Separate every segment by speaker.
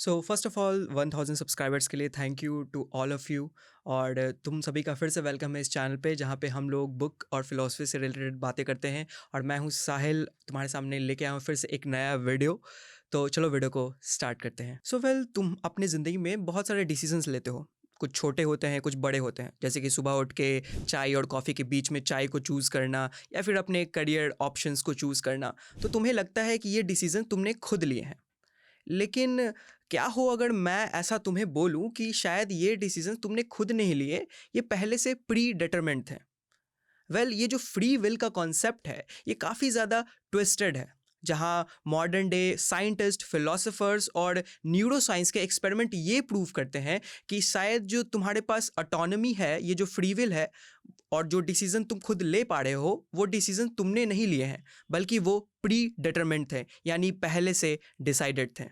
Speaker 1: So first of all 1000 subscribers के लिए thank you to all of you. और तुम सभी का फिर से वेलकम है इस चैनल पे जहाँ पे हम लोग बुक और फिलॉसफी से रिलेटेड बातें करते हैं। और मैं हूँ साहिल, तुम्हारे सामने लेके आया हूँ फिर से एक नया वीडियो। तो चलो वीडियो को स्टार्ट करते हैं। सो तुम अपनी ज़िंदगी में बहुत सारे डिसीजंस लेते हो। कुछ छोटे होते हैं, कुछ बड़े होते हैं, जैसे कि सुबह उठ के चाय और कॉफ़ी के बीच में चाय को चूज़ करना या फिर अपने करियर ऑप्शंस को चूज़ करना। तो तुम्हें लगता है कि ये डिसीजन तुमने खुद लिए हैं। लेकिन क्या हो अगर मैं ऐसा तुम्हें बोलूं कि शायद ये डिसीजन तुमने खुद नहीं लिए, ये पहले से प्री डिटरमिन्ड थे। ये जो फ्री विल का कॉन्सेप्ट है ये काफ़ी ज़्यादा ट्विस्टेड है। जहाँ मॉडर्न डे साइंटिस्ट, फिलोसोफर्स और न्यूरो साइंस के एक्सपेरिमेंट ये प्रूव करते हैं कि शायद जो तुम्हारे पास ऑटोनॉमी है, ये जो फ्री विल है और जो डिसीजन तुम खुद ले पा रहे हो, वो डिसीजन तुमने नहीं लिए हैं, बल्कि वो प्री डिटरमिन्ड थे, यानी पहले से डिसाइडेड थे।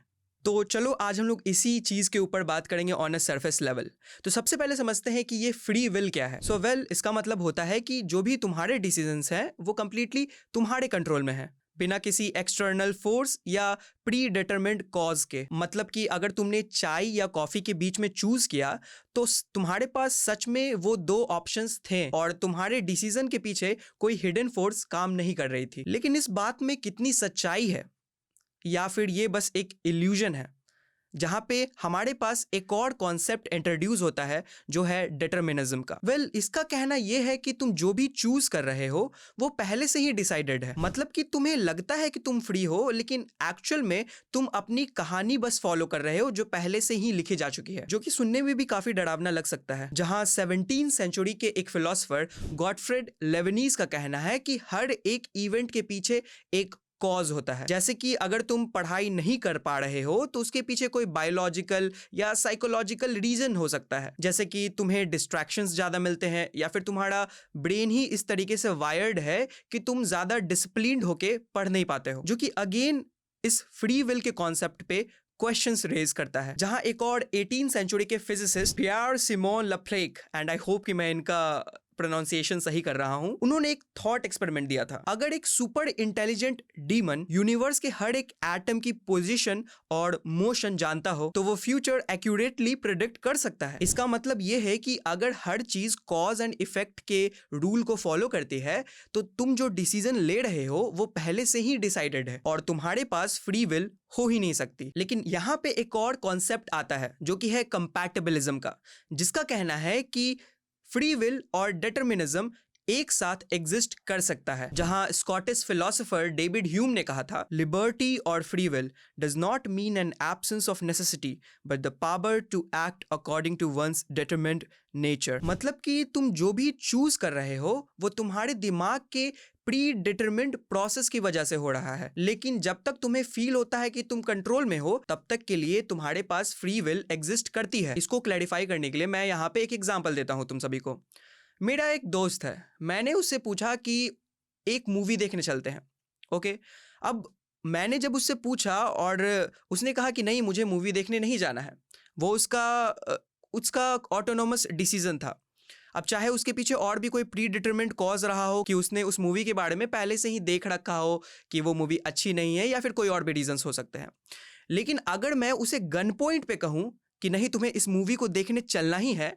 Speaker 1: तो चलो आज हम लोग इसी चीज़ के ऊपर बात करेंगे ऑन अ सरफेस लेवल। तो सबसे पहले समझते हैं कि ये फ्री विल क्या है। इसका मतलब होता है कि जो भी तुम्हारे डिसीजंस हैं वो कंप्लीटली तुम्हारे कंट्रोल में है, बिना किसी एक्सटर्नल फोर्स या प्री डिटरमिन्ड कॉज के। मतलब कि अगर तुमने चाय या कॉफ़ी के बीच में चूज़ किया तो तुम्हारे पास सच में वो दो ऑप्शंस थे और तुम्हारे डिसीजन के पीछे कोई हिडन फोर्स काम नहीं कर रही थी। लेकिन इस बात में कितनी सच्चाई है, या फिर ये बस एक इल्यूजन है, जहाँ पे हमारे पास एक और कॉन्सेप्ट इंट्रोड्यूस होता है जो है डिटर्मिनिज्म का। इसका कहना ये है कि तुम जो भी चूज कर रहे हो वो पहले से ही डिसाइडेड है। मतलब कि तुम्हें लगता है कि तुम फ्री हो, लेकिन एक्चुअल में तुम अपनी कहानी बस फॉलो कर रहे हो जो पहले से ही लिखी जा चुकी है, जो कि सुनने में भी काफी डरावना लग सकता है। जहाँ 17वीं सेंचुरी के एक फिलोसोफर गॉटफ्रेड लेबनीज का कहना है कि हर एक इवेंट के पीछे एक कॉज होता है। जैसे कि अगर तुम पढ़ाई नहीं कर पा रहे हो तो उसके पीछे कोई बायोलॉजिकल या साइकोलॉजिकल रीजन हो सकता है, जैसे कि तुम्हें डिस्ट्रैक्शंस ज़्यादा मिलते हैं या फिर तुम्हारा ब्रेन ही इस तरीके से वायर्ड है कि तुम ज़्यादा डिसिप्लिन्ड होके पढ़ नहीं पाते हो, जो कि अगेन इस फ्री विल के कॉन्सेप्ट पे क्वेश्चंस रेज करता है। जहां एक और 18 सेंचुरी के physicist Pierre Simon Laplace, and I hope कि मैं इनका प्रोनाउंसिएशन सही कर रहा हूं, उन्होंने एक थॉट एक्सपेरिमेंट दिया था। अगर एक सुपर इंटेलिजेंट डीमन यूनिवर्स के हर एक एटम की पोजीशन और मोशन जानता हो तो वो फ्यूचर एक्यूरेटली प्रिडिक्ट कर सकता है। इसका मतलब ये है कि अगर हर चीज कॉज एंड इफेक्ट के रूल को फॉलो करती है तो तुम जो डिसीजन ले रहे हो वो पहले से ही डिसाइडेड है और तुम्हारे पास फ्री विल हो ही नहीं सकती। लेकिन यहाँ पे एक और कॉन्सेप्ट आता है जो कि है कंपैटिबिलिज्म का, जिसका कहना है कि फ्री विल और डिटर्मिनिज्म एक साथ एग्जिस्ट कर सकता है। जहां स्कॉटिश फिलोसोफर डेविड ह्यूम ने कहा था, लिबर्टी और free will does not mean an absence of necessity but the power to act according to one's determined nature. मतलब कि तुम जो भी चूज कर रहे हो वो तुम्हारे दिमाग के प्री डिटरमिन्ड प्रोसेस की वजह से हो रहा है, लेकिन जब तक तुम्हें फील होता है कि तुम कंट्रोल में हो तब तक के लिए तुम्हारे पास फ्री विल एग्जिस्ट करती है। इसको क्लैरिफाई करने के लिए मैं यहाँ पे एक एग्जांपल देता हूँ तुम सभी को। मेरा एक दोस्त है, मैंने उससे पूछा कि एक मूवी देखने चलते हैं। ओके, अब मैंने जब उससे पूछा और उसने कहा कि नहीं, मुझे मूवी देखने नहीं जाना है, वो उसका ऑटोनोमस डिसीजन था। अब चाहे उसके पीछे और भी कोई प्री डिटरमिन्ड कॉज रहा हो कि उसने उस मूवी के बारे में पहले से ही देख रखा हो कि वो मूवी अच्छी नहीं है, या फिर कोई और भी रीजंस हो सकते हैं। लेकिन अगर मैं उसे गन पॉइंट पे कहूं कि नहीं, तुम्हें इस मूवी को देखने चलना ही है,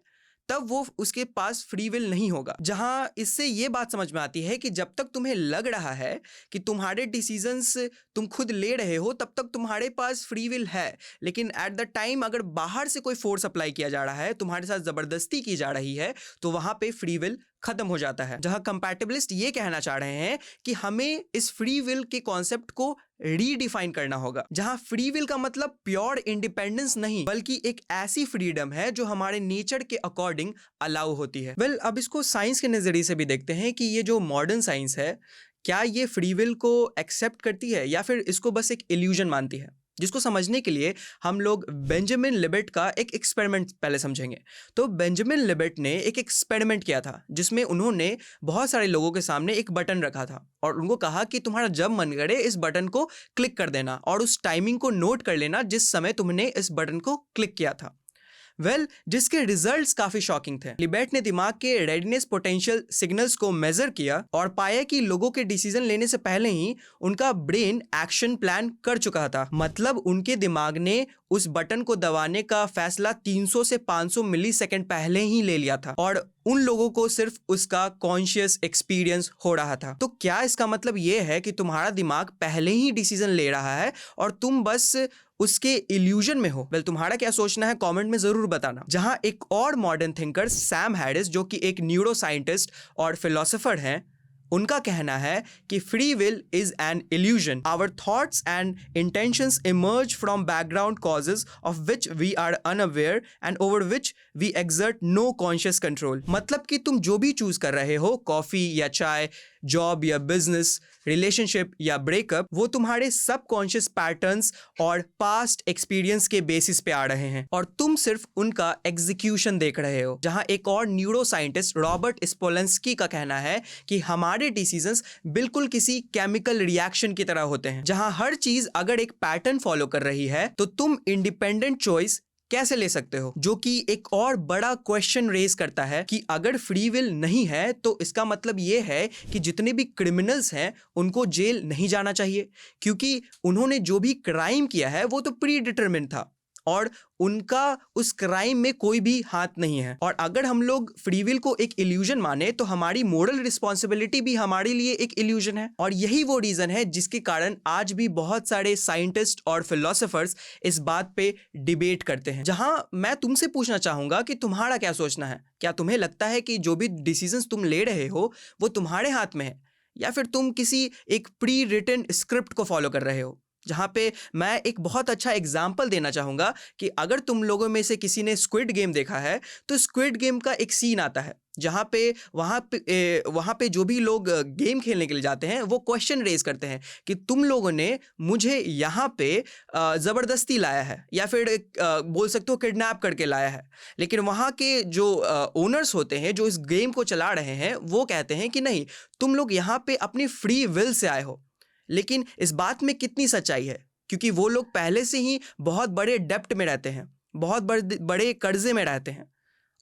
Speaker 1: तब वो उसके पास फ्री विल नहीं होगा। जहां इससे ये बात समझ में आती है कि जब तक तुम्हें लग रहा है कि तुम्हारे डिसीजंस तुम खुद ले रहे हो तब तक तुम्हारे पास फ्री विल है, लेकिन एट द टाइम अगर बाहर से कोई फोर्स अप्लाई किया जा रहा है, तुम्हारे साथ जबरदस्ती की जा रही है, तो वहां पे फ्री विल खत्म हो जाता है। जहां कंपैटिबिलिस्ट ये कहना चाह रहे हैं कि हमें इस फ्री विल के कॉन्सेप्ट को रीडिफाइन करना होगा, जहां फ्री विल का मतलब प्योर इंडिपेंडेंस नहीं, बल्कि एक ऐसी फ्रीडम है जो हमारे नेचर के अकॉर्डिंग अलाउ होती है। अब इसको साइंस के नजरिए से भी देखते हैं कि ये जो मॉडर्न साइंस है, क्या ये फ्री विल को एक्सेप्ट करती है या फिर इसको बस एक इल्यूजन मानती है। जिसको समझने के लिए हम लोग बेंजामिन लिबेट का एक एक्सपेरिमेंट पहले समझेंगे। तो बेंजामिन लिबेट ने एक एक्सपेरिमेंट किया था जिसमें उन्होंने बहुत सारे लोगों के सामने एक बटन रखा था और उनको कहा कि तुम्हारा जब मन करे इस बटन को क्लिक कर देना और उस टाइमिंग को नोट कर लेना जिस समय तुमने इस बटन को क्लिक किया था। जिसके रिजल्ट्स काफी शॉकिंग थे। लिबेट ने दिमाग के रेडीनेस पोटेंशियल सिग्नल्स को मेजर किया और पाया कि लोगों के डिसीजन लेने से पहले ही उनका ब्रेन एक्शन प्लान कर चुका था। मतलब उनके दिमाग ने उस बटन को दबाने का फैसला 300 से 500 मिलीसेकंड पहले ही ले लिया था और उन लोगों को सिर्फ उसका कॉन्शियस एक्सपीरियंस हो रहा था। तो क्या इसका मतलब यह है कि तुम्हारा दिमाग पहले ही डिसीजन ले रहा है और तुम बस उसके इल्यूजन में हो? तुम्हारा क्या सोचना है कमेंट में जरूर बताना। जहां एक और मॉडर्न थिंकर सैम हैरिस, जो कि एक न्यूरो साइंटिस्ट और फिलोसोफर हैं, उनका कहना है कि free will is an illusion. Our thoughts and intentions emerge from background causes of which we are unaware and over which we exert no conscious control. मतलब कि तुम जो भी चूज कर रहे हो, कॉफी या चाय, जॉब या बिजनेस, रिलेशनशिप या ब्रेकअप, वो तुम्हारे सबकॉन्शियस पैटर्न्स और पास्ट एक्सपीरियंस के बेसिस पे आ रहे हैं और तुम सिर्फ उनका एग्जीक्यूशन देख रहे हो। जहां एक और न्यूरो साइंटिस्ट रॉबर्ट स्पोलेंस्की का कहना है कि हमारे डिसीजंस बिल्कुल किसी केमिकल रिएक्शन की तरह होते हैं, जहां हर चीज अगर एक पैटर्न फॉलो कर रही है तो तुम इंडिपेंडेंट चॉइस कैसे ले सकते हो? जो कि एक और बड़ा क्वेश्चन रेज करता है कि अगर फ्री विल नहीं है तो इसका मतलब यह है कि जितने भी क्रिमिनल्स हैं उनको जेल नहीं जाना चाहिए, क्योंकि उन्होंने जो भी क्राइम किया है वो तो प्री डिटरमिन्ड था और उनका उस क्राइम में कोई भी हाथ नहीं है। और अगर हम लोग फ्री विल को एक इल्यूजन माने तो हमारी मोरल रिस्पॉन्सिबिलिटी भी हमारे लिए एक इल्यूजन है। और यही वो रीजन है जिसके कारण आज भी बहुत सारे साइंटिस्ट और फिलोसोफर्स इस बात पे डिबेट करते हैं। जहां मैं तुमसे पूछना चाहूंगा कि तुम्हारा क्या सोचना है? क्या तुम्हें लगता है कि जो भी डिसीजंस तुम ले रहे हो वो तुम्हारे हाथ में है, या फिर तुम किसी एक प्री रिटन स्क्रिप्ट को फॉलो कर रहे हो? जहाँ पे मैं एक बहुत अच्छा एग्जाम्पल देना चाहूँगा कि अगर तुम लोगों में से किसी ने स्क्विड गेम देखा है तो स्क्विड गेम का एक सीन आता है जहाँ पे वहाँ पे जो भी लोग गेम खेलने के लिए जाते हैं वो क्वेश्चन रेज करते हैं कि तुम लोगों ने मुझे यहाँ पे ज़बरदस्ती लाया है या फिर बोल सकते हो किडनैप करके लाया है। लेकिन वहाँ के जो ओनर्स होते हैं जो इस गेम को चला रहे हैं वो कहते हैं कि नहीं, तुम लोग यहाँ पे अपनी फ्री विल से आए हो। लेकिन इस बात में कितनी सच्चाई है? क्योंकि वो लोग पहले से ही बहुत बड़े डेप्ट में रहते हैं, बहुत बड़े कर्जे में रहते हैं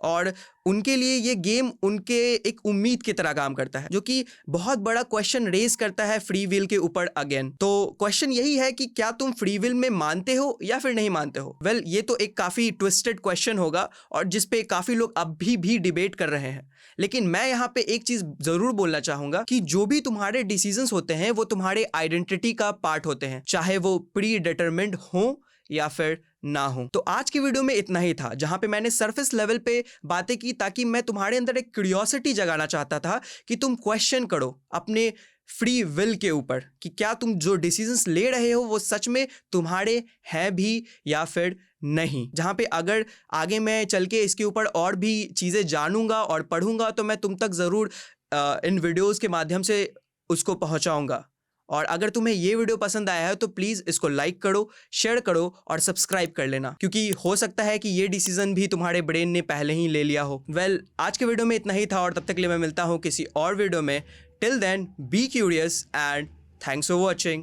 Speaker 1: और उनके लिए ये गेम उनके एक उम्मीद की तरह काम करता है, जो कि बहुत बड़ा क्वेश्चन रेज करता है फ्री विल के ऊपर अगेन। तो क्वेश्चन यही है कि क्या तुम फ्री विल में मानते हो या फिर नहीं मानते हो? ये तो एक काफ़ी ट्विस्टेड क्वेश्चन होगा और जिस पे काफ़ी लोग अभी भी डिबेट कर रहे हैं। लेकिन मैं यहाँ पे एक चीज़ ज़रूर बोलना चाहूँगा कि जो भी तुम्हारे डिसीजंस होते हैं वो तुम्हारे आइडेंटिटी का पार्ट होते हैं, चाहे वो प्री डिटरमिन्ड हो या फिर ना हो। तो आज की वीडियो में इतना ही था, जहां पे मैंने सरफेस लेवल पे बातें की ताकि मैं तुम्हारे अंदर एक क्यूरियोसिटी जगाना चाहता था कि तुम क्वेश्चन करो अपने फ्री विल के ऊपर कि क्या तुम जो डिसीजंस ले रहे हो वो सच में तुम्हारे हैं भी या फिर नहीं। जहाँ पे अगर आगे मैं चल के इसके ऊपर और भी चीज़ें जानूंगा और पढ़ूंगा तो मैं तुम तक ज़रूर इन वीडियोज़ के माध्यम से उसको पहुँचाऊँगा। और अगर तुम्हें ये वीडियो पसंद आया है तो प्लीज़ इसको लाइक करो, शेयर करो और सब्सक्राइब कर लेना, क्योंकि हो सकता है कि ये डिसीजन भी तुम्हारे ब्रेन ने पहले ही ले लिया हो। आज के वीडियो में इतना ही था और तब तक के लिए मैं मिलता हूँ किसी और वीडियो में। Till then be curious and thanks for watching.